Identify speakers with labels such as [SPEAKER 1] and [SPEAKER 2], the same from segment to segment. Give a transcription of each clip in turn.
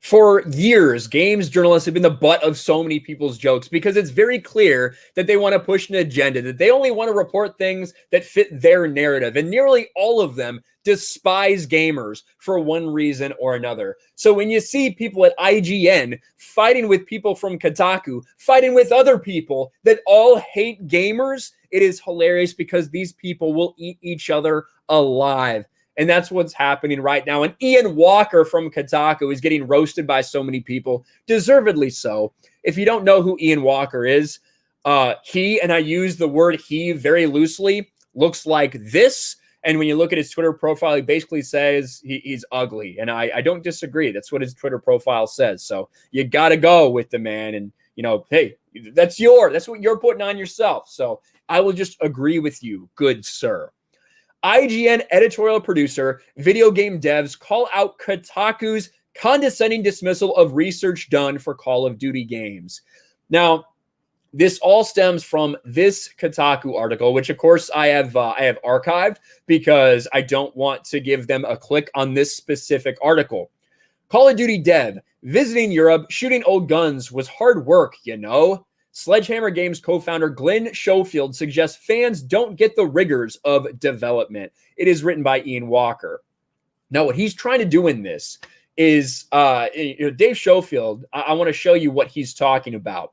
[SPEAKER 1] For years, games journalists have been the butt of so many people's jokes because it's very clear that they want to push an agenda, that they only want to report things that fit their narrative. And nearly all of them despise gamers for one reason or another. So when you see people at IGN fighting with people from Kotaku, fighting with other people that all hate gamers, it is hilarious because these people will eat each other alive. And that's what's happening right now. And Ian Walker from Kotaku is getting roasted by so many people, deservedly so. If you don't know who Ian Walker is, he, and I use the word he very loosely, looks like this. And when you look at his Twitter profile, he basically says he's ugly. And I don't disagree. That's what his Twitter profile says. So you got to go with the man. And, you know, hey, that's what you're putting on yourself. So I will just agree with you, good sir. IGN editorial producer, video game devs call out Kotaku's condescending dismissal of research done for Call of Duty games. Now, this all stems from this Kotaku article, which of course I have archived because I don't want to give them a click on this specific article. Call of Duty dev, visiting Europe, shooting old guns was hard work, you know. Sledgehammer Games co-founder Glenn Schofield suggests fans don't get the rigors of development. It is written by Ian Walker. Now, what he's trying to do in this is, Dave Schofield, I want to show you what he's talking about.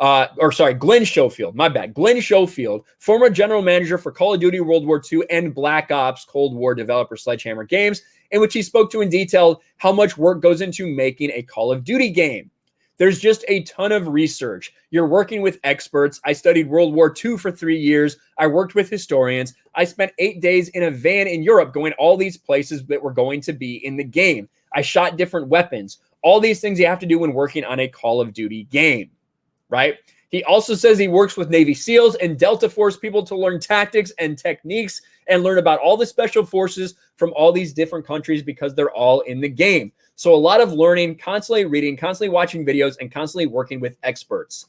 [SPEAKER 1] Glenn Schofield, my bad. Glenn Schofield, former general manager for Call of Duty World War II and Black Ops Cold War developer Sledgehammer Games, in which he spoke to in detail how much work goes into making a Call of Duty game. There's just a ton of research. You're working with experts. I studied World War II for 3 years. I worked with historians. I spent 8 days in a van in Europe going all these places that were going to be in the game. I shot different weapons. All these things you have to do when working on a Call of Duty game, right? He also says he works with Navy SEALs and Delta Force people to learn tactics and techniques and learn about all the special forces from all these different countries because they're all in the game. So a lot of learning, constantly reading, constantly watching videos, and constantly working with experts.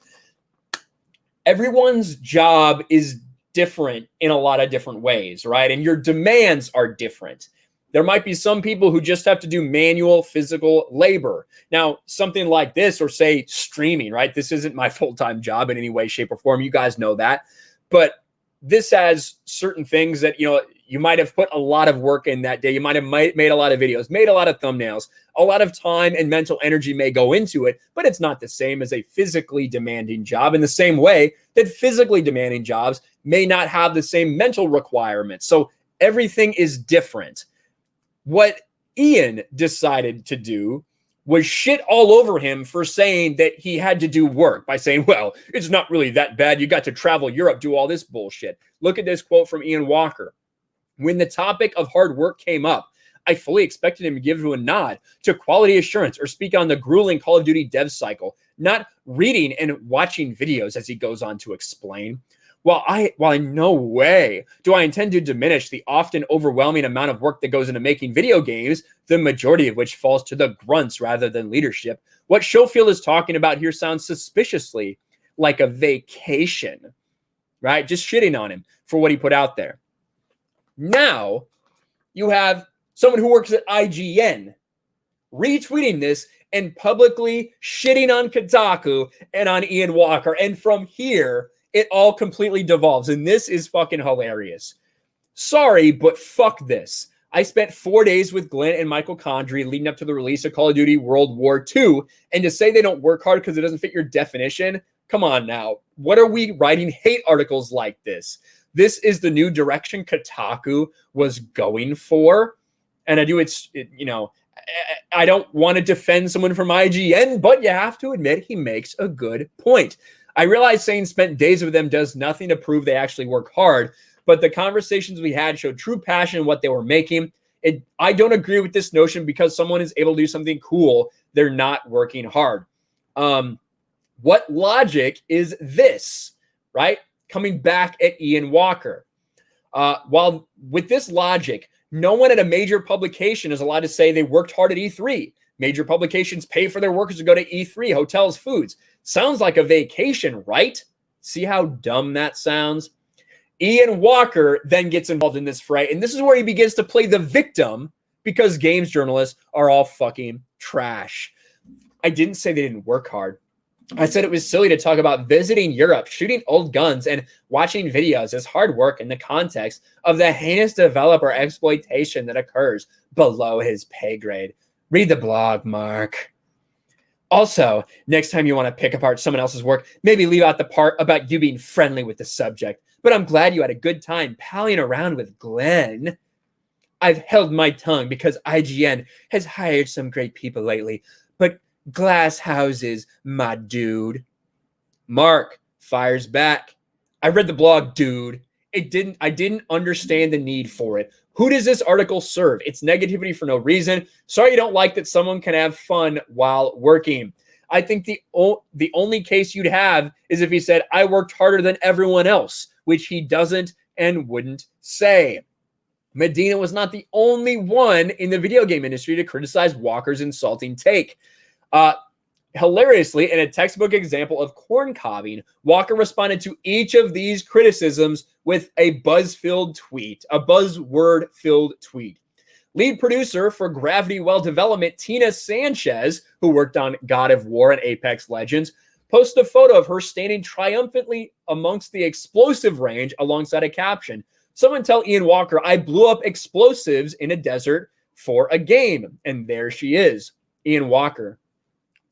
[SPEAKER 1] Everyone's job is different in a lot of different ways, right? And your demands are different. There might be some people who just have to do manual physical labor. Now, something like this, or say streaming, right? This isn't my full-time job in any way, shape, or form. You guys know that. But this has certain things that, you might have put a lot of work in that day. You might have made a lot of videos, made a lot of thumbnails. A lot of time and mental energy may go into it, but it's not the same as a physically demanding job in the same way that physically demanding jobs may not have the same mental requirements. So everything is different. What Ian decided to do was shit all over him for saying that he had to do work by saying, well, it's not really that bad. You got to travel Europe, do all this bullshit. Look at this quote from Ian Walker. When the topic of hard work came up, I fully expected him to give a nod to quality assurance or speak on the grueling Call of Duty dev cycle, not reading and watching videos, as he goes on to explain. While in no way do I intend to diminish the often overwhelming amount of work that goes into making video games, the majority of which falls to the grunts rather than leadership, what Schofield is talking about here sounds suspiciously like a vacation, right? Just shitting on him for what he put out there. Now, you have someone who works at IGN retweeting this and publicly shitting on Kotaku and on Ian Walker. And from here, it all completely devolves. And this is fucking hilarious. Sorry, but fuck this. I spent 4 days with Glenn and Michael Condrey leading up to the release of Call of Duty World War II. And to say they don't work hard because it doesn't fit your definition, come on now. What are we writing hate articles like this? This is the new direction Kotaku was going for. And I don't want to defend someone from IGN, but you have to admit he makes a good point. I realize saying spent days with them does nothing to prove they actually work hard, but the conversations we had showed true passion in what they were making. I don't agree with this notion because someone is able to do something cool, they're not working hard. What logic is this, right? Coming back at Ian Walker. While with this logic, no one at a major publication is allowed to say they worked hard at E3. Major publications pay for their workers to go to E3, hotels, foods. Sounds like a vacation, right? See how dumb that sounds? Ian Walker then gets involved in this fray, and this is where he begins to play the victim because games journalists are all fucking trash. I didn't say they didn't work hard. I said it was silly to talk about visiting Europe, shooting old guns, and watching videos as hard work in the context of the heinous developer exploitation that occurs below his pay grade. Read the blog, Mark. Also, next time you want to pick apart someone else's work, maybe leave out the part about you being friendly with the subject. But I'm glad you had a good time palling around with Glenn. I've held my tongue because IGN has hired some great people lately, but glass houses, my dude. Mark fires back. I read the blog, dude. I didn't understand the need for it. Who does this article serve? It's negativity for no reason. Sorry you don't like that someone can have fun while working. I think the only case you'd have is if he said, I worked harder than everyone else, which he doesn't and wouldn't say. Medina was not the only one in the video game industry to criticize Walker's insulting take. Hilariously, in a textbook example of corn-cobbing, Walker responded to each of these criticisms with a buzzword-filled tweet. Lead producer for Gravity Well Development, Tina Sanchez, who worked on God of War and Apex Legends, posted a photo of her standing triumphantly amongst the explosive range alongside a caption. Someone tell Ian Walker, I blew up explosives in a desert for a game. And there she is, Ian Walker.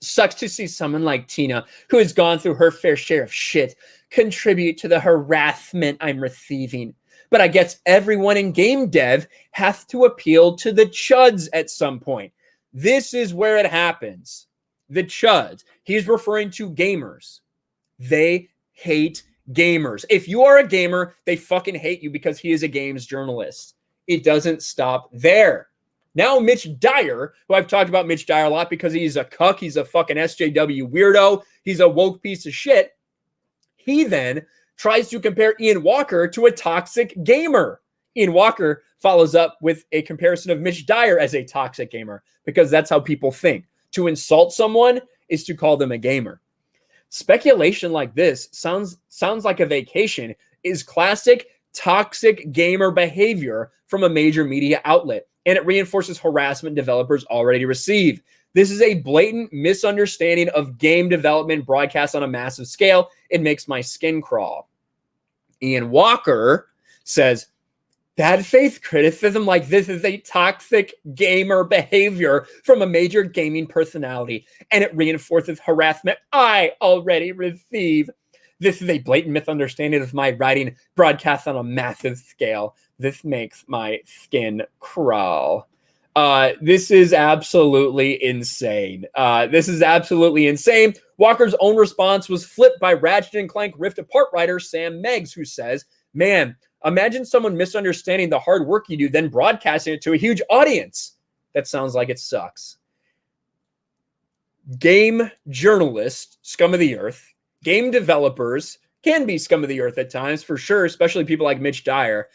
[SPEAKER 1] Sucks to see someone like Tina, who has gone through her fair share of shit, contribute to the harassment I'm receiving. But I guess everyone in game dev has to appeal to the chuds at some point. This is where it happens. The chuds. He's referring to gamers. They hate gamers. If you are a gamer, they fucking hate you because he is a games journalist. It doesn't stop there. Now Mitch Dyer, who I've talked about Mitch Dyer a lot because he's a cuck, he's a fucking SJW weirdo, he's a woke piece of shit. He then tries to compare Ian Walker to a toxic gamer. Ian Walker follows up with a comparison of Mitch Dyer as a toxic gamer because that's how people think. To insult someone is to call them a gamer. Speculation like this sounds like a vacation is classic toxic gamer behavior from a major media outlet, and it reinforces harassment developers already receive. This is a blatant misunderstanding of game development broadcast on a massive scale. It makes my skin crawl. Ian Walker says, bad faith criticism like this is a toxic gamer behavior from a major gaming personality, and it reinforces harassment I already receive. This is a blatant misunderstanding of my writing broadcast on a massive scale. This makes my skin crawl. This is absolutely insane. Walker's own response was flipped by Ratchet & Clank Rift Apart writer Sam Meggs, who says, man, imagine someone misunderstanding the hard work you do, then broadcasting it to a huge audience. That sounds like it sucks. Game journalists, scum of the earth. Game developers can be scum of the earth at times, for sure, especially people like Mitch Dyer,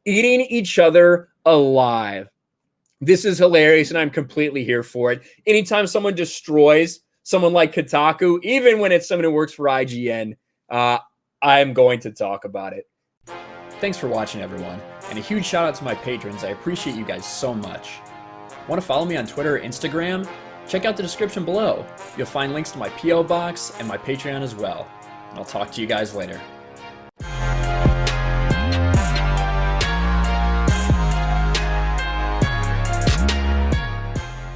[SPEAKER 1] eating each other alive. This is hilarious, and I'm completely here for it. Anytime someone destroys someone like Kotaku, even when it's someone who works for IGN, I'm going to talk about it. Thanks for watching, everyone, and a huge shout out to my patrons. I appreciate you guys so much. Want to follow me on Twitter or Instagram? Check out the description below. You'll find links to my P.O. box and my Patreon as well. And I'll talk to you guys later.